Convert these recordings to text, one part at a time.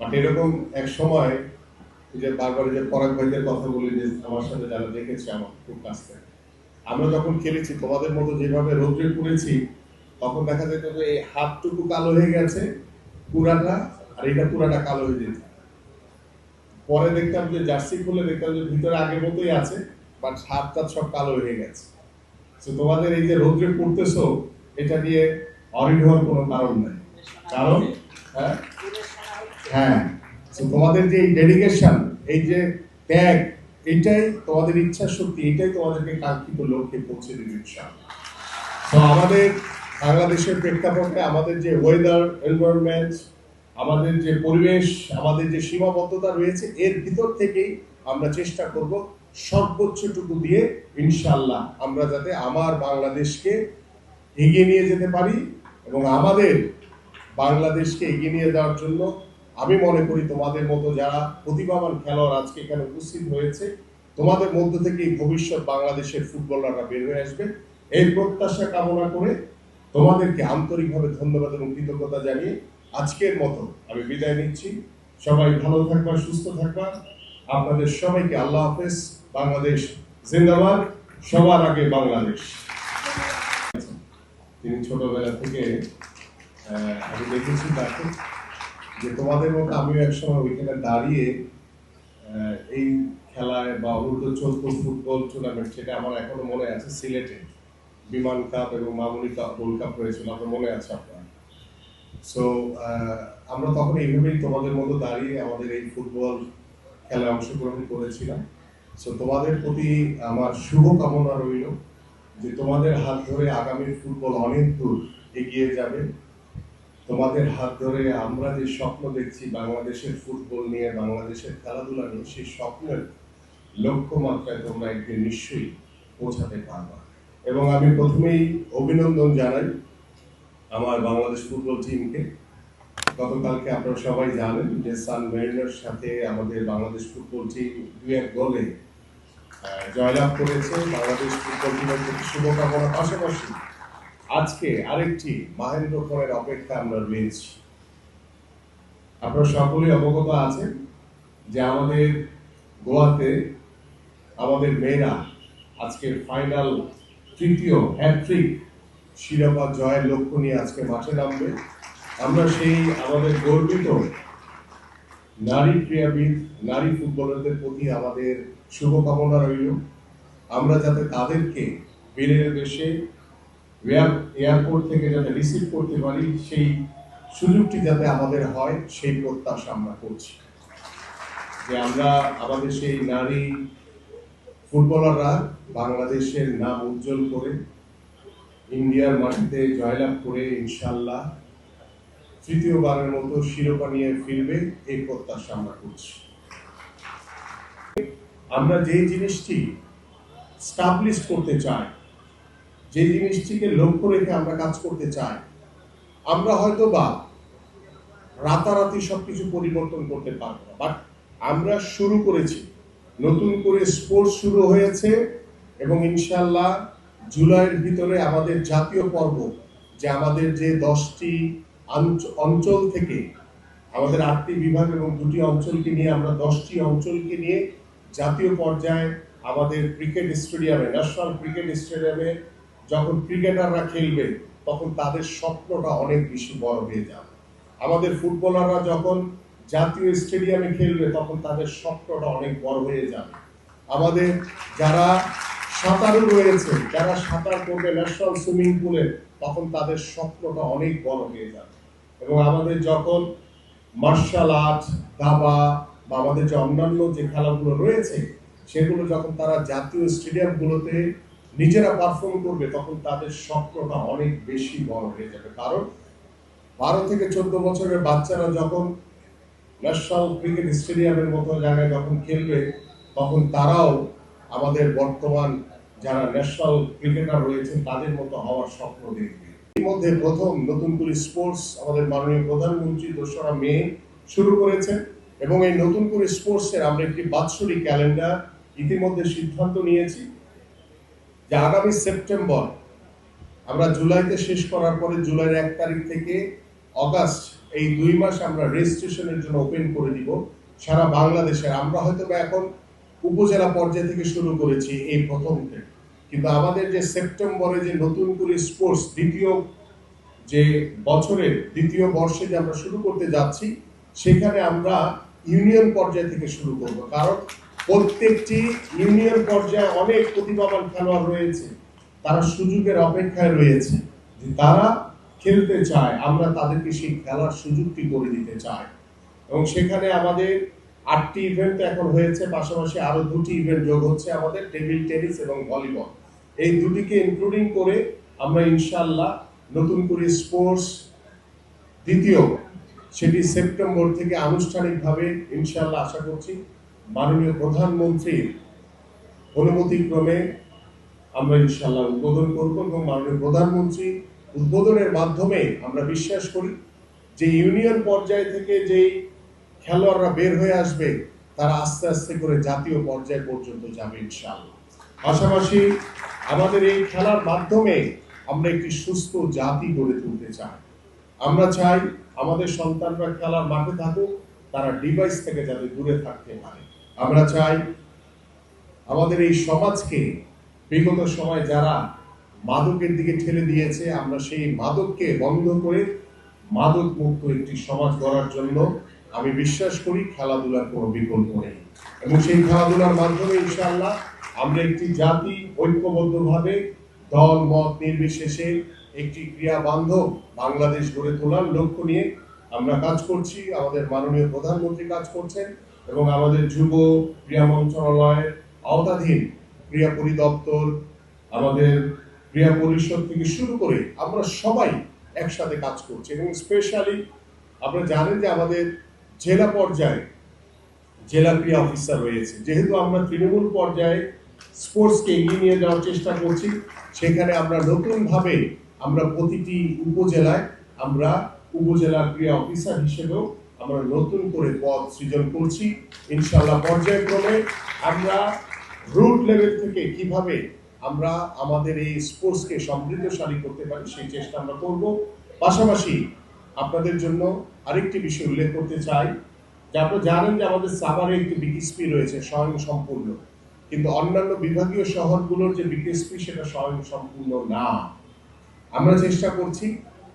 But এরকম এক সময় যে বারবার যে পরাগ ভাইদের কথা বলি, যে আমার সাথে যারা দেখেছে আমার খুব কাছ থেকে, আমরা যখন খেলেছি তোমাদের মতো যেভাবে রৌদ্রে পড়েছি, তখন দেখা যেত যে এই হাতটুকু কালো হয়ে গেছে পুরাটা, আর এটা পুরাটা কালো হয়ে যেত। পরে দেখতাম যে জার্সি খুলে দেখতাম যে ভিতরে আগের মতোই আছে, বাট হাতটা সব কালো হয়ে গেছে। তো তোমাদের এই যে রৌদ্রে পড়তেছো, এটা নিয়ে অরিড হওয়ার কোনো কারণ নাই। কারণ হ্যাঁ হ্যাঁ তোমাদের যে ডেডিকেশন, এই যে ত্যাগ, এটাই তোমাদের ইচ্ছা শক্তি, এটাই তোমাদেরকে কাঙ্ক্ষিত লক্ষ্যে পৌঁছে দেবে ইনশাআল্লাহ। তো আমাদের বাংলাদেশের প্রেক্ষাপটে আমাদের যে ওয়েদার এনভায়রনমেন্ট, আমাদের যে পরিবেশ, আমাদের যে সীমাবদ্ধতা রয়েছে, এর ভিতর থেকেই আমরা চেষ্টা করব সর্বোচ্চটুকু দিয়ে ইনশাআল্লাহ আমরা যাতে আমার বাংলাদেশকে এগিয়ে নিয়ে যেতে পারি। এবং আমাদের বাংলাদেশকে এগিয়ে নিয়ে যাওয়ার জন্য আমি মনে করি তোমাদের মতো যারা প্রতিভাবান খেলোয়াড় আজকে এখানে উপস্থিত হয়েছে, তোমাদের মধ্য থেকেই ভবিষ্যৎ বাংলাদেশের ফুটবলাররা বের হয়ে আসবে। এই প্রত্যাশা কামনা করে তোমাদেরকে আন্তরিকভাবে ধন্যবাদ এবং কৃতজ্ঞতা জানিয়ে আজকের মতো আমি বিদায় নিচ্ছি। সবাই ভালো থাকবা, সুস্থ থাকবা। আপনাদের সবাইকে আল্লাহ হাফেজ। বাংলাদেশ জিন্দাবাদ, সবার আগে বাংলাদেশ। তিনি ছোটবেলা থেকে আমি দেখেছি তাকে, যে তোমাদের মতো আমিও একসময় ওইখানে দাঁড়িয়ে এই খেলায় বা অনূর্ধ্ব-14 ফুটবল টুর্নামেন্ট, সেটা আমার এখনো মনে আছে, সিলেটে বিমান কাপ এবং মামুনি কাপ গোল্ড কাপ হয়েছিল, আপনার মনে আছে আপনার। সো আমরা তখন এইভাবেই তোমাদের মতো দাঁড়িয়ে আমাদের এই ফুটবল খেলায় অংশগ্রহণ করেছিলাম। সো তোমাদের প্রতি আমার শুভ কামনা রইল যে তোমাদের হাত ধরে আগামী ফুটবল অনেক দূর এগিয়ে যাবে। তোমাদের হাত ধরে আমরা যে স্বপ্ন দেখছি বাংলাদেশের ফুটবল নিয়ে, বাংলাদেশের খেলাধুলা নিয়ে, সেই স্বপ্নের লক্ষ্যমাত্রায় তোমরা একদিন নিশ্চয়ই পৌঁছাতে পারবা। এবং আমি প্রথমেই অভিনন্দন জানাই আমার বাংলাদেশ ফুটবল টিমকে। গতকালকে আপনারা সবাই জানেন যে সান মেরিনোর সাথে আমাদের বাংলাদেশ ফুটবল টিম 2-1 গোলে জয়লাভ করেছে। বাংলাদেশ ফুটবল টিমের প্রতি শুভকামনার পাশাপাশি আজকে আরেকটি মাহেন্দ্রক্ষণের অপেক্ষা আমরা রয়েছি। আপনারা সকলেই অবগত আছেন যে আমাদের গোয়াতে আমাদের মেয়েরা আজকে ফাইনাল তৃতীয় হ্যাট্রিক শিরোপা জয়ের লক্ষ্য নিয়ে আজকে মাঠে নামবে। আমরা সেই আমাদের গর্বিত নারী ক্রীড়াবিদ, নারী ফুটবলারদের প্রতি আমাদের শুভকামনা রইল। আমরা যাতে তাদেরকে বীরের দেশে এয়ারপোর্ট থেকে যাতে রিসিভ করতে পারি, সেই সুযোগটি যাতে আমাদের হয়, সেই প্রত্যাশা আমরা করছি। যে আমরা আমাদের সেই নারী ফুটবলাররা বাংলাদেশের নাম উজ্জ্বল করে ইন্ডিয়ার মাটিতে জয়লাভ করে ইনশাআল্লাহ তৃতীয়বারের মতো শিরোপা নিয়ে ফিরবে, এই প্রত্যাশা আমরা করছি। আমরা যে জিনিসটি স্টাবলিশ করতে চাই, যে জিনিসটিকে লক্ষ্য রেখে আমরা কাজ করতে চাই, আমরা হয়তো বা রাতারাতি সবকিছু পরিবর্তন করতে পারবো না, বাট আমরা শুরু করেছি, নতুন করে স্পোর্টস শুরু হয়েছে এবং ইনশাআল্লাহ জুলাইয়ের ভিতরে আমাদের জাতীয় পর্ব, যে আমাদের যে 10টি অঞ্চল থেকে আমাদের 8টি বিভাগ এবং 2টি অঞ্চলকে নিয়ে, আমরা 10টি অঞ্চলকে নিয়ে জাতীয় পর্যায়ে আমাদের ক্রিকেট স্টেডিয়ামে, ন্যাশনাল ক্রিকেট স্টেডিয়ামে যখন ক্রিকেটাররা খেলবে, তখন তাদের স্বপ্নটা অনেক বেশি বড় হয়ে যাবে। আমাদের ফুটবলাররা যখন জাতীয় স্টেডিয়ামে খেলবে, তখন তাদের স্বপ্নটা অনেক বড় হয়ে যাবে। আমাদের যারা সাঁতারু রয়েছে, যারা সাঁতার করবে ন্যাশনাল সুইমিং পুলে, তখন তাদের স্বপ্নটা অনেক বড় হয়ে যাবে। এবং আমাদের যখন মার্শাল আর্ট, দাবা বা আমাদের যে অন্যান্য যে খেলাগুলো রয়েছে, সেগুলো যখন তারা জাতীয় স্টেডিয়ামগুলোতে নিজেরা পারফর্ম করবে, তখন তাদের স্বপ্নটা অনেক বেশি বড় হয়ে যাবে। কারণ 12 থেকে 14 বছরের বাচ্চারা যখন ন্যাশনাল ক্রিকেট স্টেডিয়ামের মতো জায়গায় যখন খেলবে, তখন তারাও আমাদের বর্তমান যারা ন্যাশনাল ক্রিকেটার রয়েছেন তাদের মতো হওয়ার স্বপ্ন দেখবে। এর মধ্যে প্রথম নতুন করে স্পোর্টস আমাদের মাননীয় প্রধানমন্ত্রী 2রা মে শুরু করেছেন এবং এই নতুন করে স্পোর্টসের আমরা একটি বাৎসরিক ক্যালেন্ডার ইতিমধ্যে সিদ্ধান্ত নিয়েছি যে আগামী সেপ্টেম্বর আমরা জুলাইতে শেষ করার পরে জুলাইয়ের 1 তারিখ থেকে অগাস্ট এই 2 মাস আমরা রেজিস্ট্রেশনের জন্য ওপেন করে দিব সারা বাংলাদেশের। আমরা হয়তো বা এখন উপজেলা পর্যায় থেকে শুরু করেছি এই প্রথমতে, কিন্তু আমাদের যে সেপ্টেম্বরে যে নতুন করে স্পোর্টস যে বছরের দ্বিতীয় বর্ষে যে আমরা শুরু করতে যাচ্ছি, সেখানে আমরা ইউনিয়ন পর্যায় থেকে শুরু করব। কারণ প্রত্যেকটি ইউনিয়ন পর্যায়ে অনেক প্রতিভাবান খেলোয়াড় রয়েছে, তারা সুযোগের অপেক্ষায় রয়েছে যে তারা খেলতে চায়, আমরা তাদেরকে সেই খেলার সুযোগটি করে দিতে চাই। এবং সেখানে আমাদের 8টি ইভেন্ট এখন হয়েছে, পাশাপাশি আরো 2টি ইভেন্ট যোগ হচ্ছে, আমাদের টেবিল টেনিস এবং ভলিবল। এই দুটিকে ইনক্লুডিং করে আমরা ইনশাআল্লাহ নতুন করে স্পোর্টস দ্বিতীয় সেটি সেপ্টেম্বর থেকে আনুষ্ঠানিকভাবে ইনশাআল্লাহ আশা করছি মাননীয় প্রধানমন্ত্রীর অনুমতিক্রমে আমরা ইনশাআল্লাহ উদ্বোধন করব। এবং মাননীয় প্রধানমন্ত্রী উদ্বোধনের মাধ্যমে আমরা বিশ্বাস করি যে ইউনিয়ন পর্যায় থেকে যেই খেলোয়াড়রা বের হয়ে আসবে তারা আস্তে আস্তে করে জাতীয় পর্যায় পর্যন্ত যাবে ইনশাআল্লাহ। পাশাপাশি আমাদের এই খেলার মাধ্যমে আমরা একটি সুস্থ জাতি গড়ে তুলতে চাই। আমরা চাই আমাদের সন্তানরা খেলার মাঠে থাকুক, তারা ডিভাইস থেকে যাতে দূরে থাকতে পারে। আমরা চাই আমাদের এই সমাজকে বিগত সময় যারা মাদকের দিকে ঠেলে দিয়েছে, আমরা সেই মাদককে বন্ধ করে মাদক মুক্ত একটি সমাজ গড়ার জন্য আমি বিশ্বাস করি খেলাধুলার কোনো বিকল্প নেই। এবং সেই খেলাধুলার মাধ্যমে ইনশাআল্লাহ আমরা একটি জাতি ঐক্যবদ্ধভাবে দল মত নির্বিশেষে একটি ক্রিয়া বান্ধব বাংলাদেশ গড়ে তোলার লক্ষ্য নিয়ে আমরা কাজ করছি। আমাদের মাননীয় প্রধানমন্ত্রী কাজ করছেন এবং আমাদের যুব ক্রীড়া মন্ত্রণালয়ের আওতাধীন ক্রীড়া পরিদপ্তর, আমাদের ক্রীড়া পরিষদ থেকে শুরু করে আমরা সবাই একসাথে কাজ করছি। এবং স্পেশালি আপনারা জানেন যে আমাদের জেলা পর্যায়ে জেলা ক্রীড়া অফিসার রয়েছে। যেহেতু আমরা তৃণমূল পর্যায়ে স্পোর্টসকে এগিয়ে নিয়ে যাওয়ার চেষ্টা করছি, সেখানে আমরা নতুনভাবে আমরা প্রতিটি উপজেলায় আমরা উপজেলা ক্রীড়া অফিসার হিসেবেও আমরা নতুন করে পদ সৃজন করছি। ইনশাআল্লাহ পর্যায়ক্রমে আমরা রুট লেভেল থেকে কিভাবে আমরা আমাদের এই স্পোর্টসকে সমৃদ্ধশালী করতে পারি সেই চেষ্টা আমরা করব। পাশাপাশি আপনাদের জন্য আরেকটি বিষয় উল্লেখ করতে চাই যে আপনারা জানেন যে আমাদের সাভারে একটি বিকেএসপি রয়েছে স্বয়ং সম্পূর্ণ, কিন্তু অন্যান্য বিভাগীয় শহরগুলোর যে বিকেএসপি সেটা স্বয়ং সম্পূর্ণ না। আমরা চেষ্টা করছি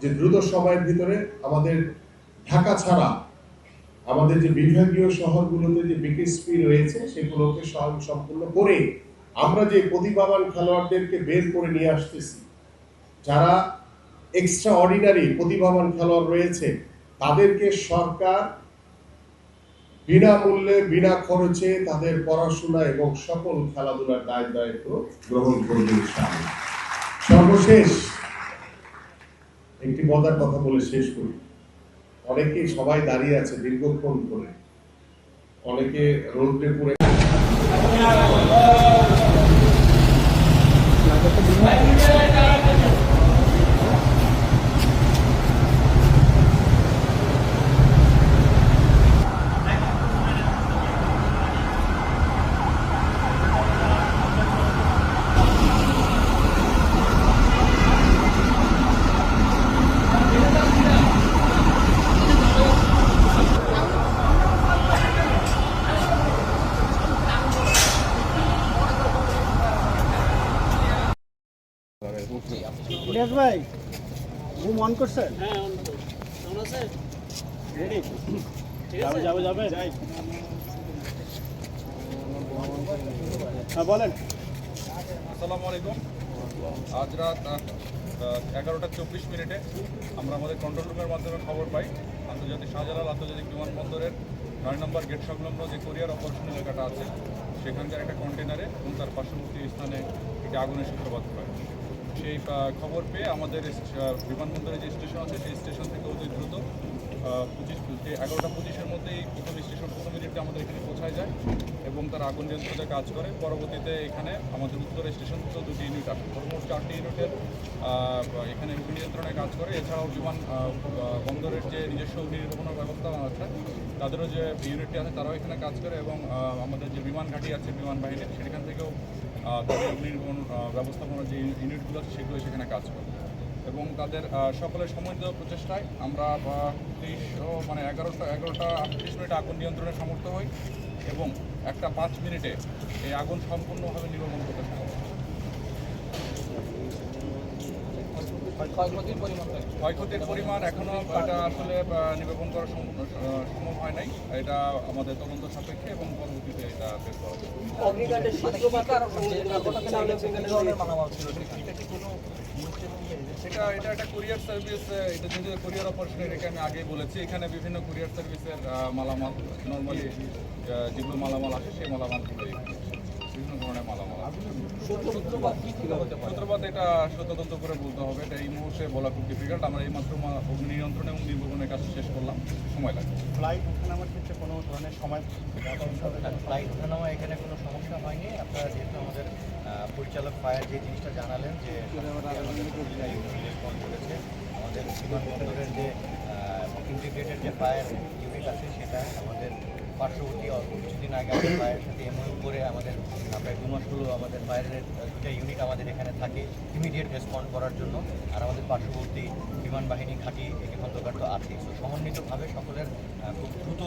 যে দ্রুত সময়ের ভিতরে আমাদের ঢাকা ছাড়া আমাদের যে বিভাগীয় শহরগুলোতে যে বিকেএসপি রয়েছে সেগুলোকে স্বয়ং সম্পূর্ণ করে আমরা যে প্রতিভাবান খেলোয়াড়দেরকে বের করে নিয়ে আসতেছি, যারা এক্সট্রা অর্ডিনারি প্রতিভাবান খেলোয়াড় রয়েছে তাদেরকে সরকার বিনামূল্যে বিনা খরচে তাদের পড়াশোনা এবং সকল খেলাধুলার দায়িত্ব গ্রহণ করবে ইনশাআল্লাহ। সর্বশেষ একটি মজার কথা বলে শেষ করি। অনেকে সবাই দাঁড়িয়ে আছে দীর্ঘক্ষণ করে, অনেকে রোদে পড়ে ইলিয়াস ভাই ঘুম অন করছেন? রেডি? যাবে যাই। হ্যাঁ বলেন। আসসালামু আলাইকুম। আজ রাত 11:24 আমরা আমাদের কন্ট্রোল রুমের মাধ্যমে খবর পাই আন্তর্জাতিক শাহজালাল আন্তর্জাতিক বিমানবন্দরের 9 নম্বর গেট সংলগ্ন যে কোরিয়ার অপারেশন এলাকাটা আছে সেখানকার একটা কন্টেনারে এবং তার পার্শ্ববর্তী স্থানে একটি আগুনের সূত্রপাত হয়। সেই খবর পেয়ে আমাদের বিমানবন্দরের যে স্টেশন আছে সেই স্টেশন থেকে অতি দ্রুত 11:25-এর মধ্যেই প্রথম ইউনিটটি আমাদের এখানে পৌঁছায় যায় এবং তারা আগুন নিয়ন্ত্রণে কাজ করে। পরবর্তীতে এখানে আমাদের উত্তর স্টেশন থেকেও 2টি ইউনিট আসে, মোট 4টি ইউনিটের এখানে অগ্নি নিয়ন্ত্রণে কাজ করে। এছাড়াও বিমান বন্দরের যে নিজস্ব অগ্নি নির্বাপনের ব্যবস্থা আছে তাদেরও যে ইউনিটটি আছে তারাও এখানে কাজ করে এবং আমাদের যে বিমান ঘাঁটি আছে বিমান বাহিনীর সেখান থেকেও তাদের অগ্নি নির্বাপন ব্যবস্থাপনার যে ইউনিটগুলো আছে সেগুলো সেখানে কাজ করে। এবং তাদের সকলের সমন্বিত প্রচেষ্টায় আমরা 11:38 আগুন নিয়ন্ত্রণে সমর্থ হই এবং একটা 5 মিনিটে এই আগুন সম্পূর্ণভাবে নির্বাপন করতে সক্ষম হই। ক্ষয়ক্ষতির পরিমাণ এখনো এটা আসলে নিবেদন করা সম্ভব হয় নাই, এটা আমাদের তদন্ত সাপেক্ষে এবং পরবর্তীতে এটা বের করা হবে। এটা একটা কুরিয়ার সার্ভিস, এটা যেহেতু কুরিয়ার অপারেশন, এটাকে আমি আগেই বলেছি, এখানে বিভিন্ন কুরিয়ার সার্ভিসের মালামাল নর্মালি যেগুলো মালামাল আসে সেই মালামালগুলো বিভিন্ন ধরনের মালামাল আসে। সূত্রপাত এটা তদন্ত করে বলতে হবে, এটা এই মুহূর্তে বলা খুব ডিফিকাল্ট। আমরা এইমাত্র অগ্নি নিয়ন্ত্রণ এবং নির্বাপনের কাজ শেষ করলাম, সময় লাগবে। ফ্লাইট ওঠানামার ক্ষেত্রে কোনো ধরনের সময় ফ্লাইট ওঠানামা এখানে কোনো সমস্যা হয়নি। আপনারা যেহেতু আমাদের পরিচালক ফায়ার যে জিনিসটা জানালেন যে রেসপন্ড করেছে, আমাদের বিমানবন্দরের যে ইন্টিগ্রেটেড যে ফায়ার ইউনিট আছে সেটা আমাদের পার্শ্ববর্তী কিছুদিন আগে আমাদের ফায়ারের সাথে এমওইউ করে আমাদের প্রায় 2 মাস হলো আমাদের ফায়ারের 2টা ইউনিট আমাদের এখানে থাকে ইমিডিয়েট রেসপন্ড করার জন্য। আর আমাদের পার্শ্ববর্তী বিমান বাহিনী ঘাঁটি একে খন্দকার তো আছেই। সো সমন্বিতভাবে সকলের খুব দ্রুত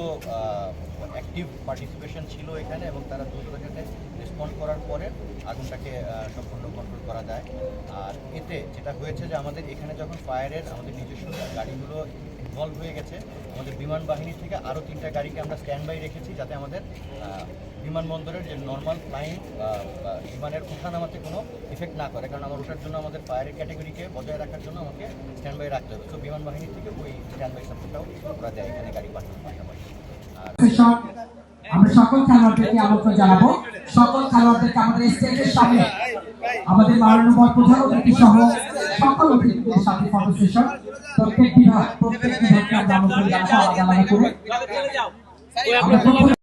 অ্যাক্টিভ পার্টিসিপেশন ছিল এখানে এবং তারা দ্রুততার সাথে রেসপন্ড করার পরে আগুনটাকে সম্পূর্ণ কন্ট্রোল করা যায়। আর এতে যেটা হয়েছে যে আমাদের এখানে যখন ফায়ারের আমাদের নিজস্ব গাড়িগুলো ইনভলভ হয়ে গেছে, আমাদের বিমান বাহিনী থেকে আরও 3টা গাড়িকে আমরা স্ট্যান্ড বাই রেখেছি যাতে আমাদের বিমানবন্দরের যে নর্মাল ফ্লাইং বিমানের ওঠানামাতে কোনো ইফেক্ট না করে, কারণ আমার ওঠার জন্য আমাদের ফায়ারের ক্যাটাগরিকে বজায় রাখার জন্য আমাকে স্ট্যান্ড বাই রাখতে হবে। তো বিমান বাহিনী থেকে ওই স্ট্যান্ড বাই সাপোর্টটাও ওরা দেয় এখানে গাড়ি পাঠানোর পাশাপাশি। আর আমরা সকল খেলোয়াড়দেরকে আমন্ত্রণ জানাবো, সকল খেলোয়াড়দেরকে আমাদের স্টেজের সামনে আমাদের মাননীয় প্রধান অতিথি সহ সকল অতিথিদের সাথে ফটো সেশন। প্রত্যেক বিভাগকে আমরা আমন্ত্রণ জানাবো আলাদা আলাদা করে।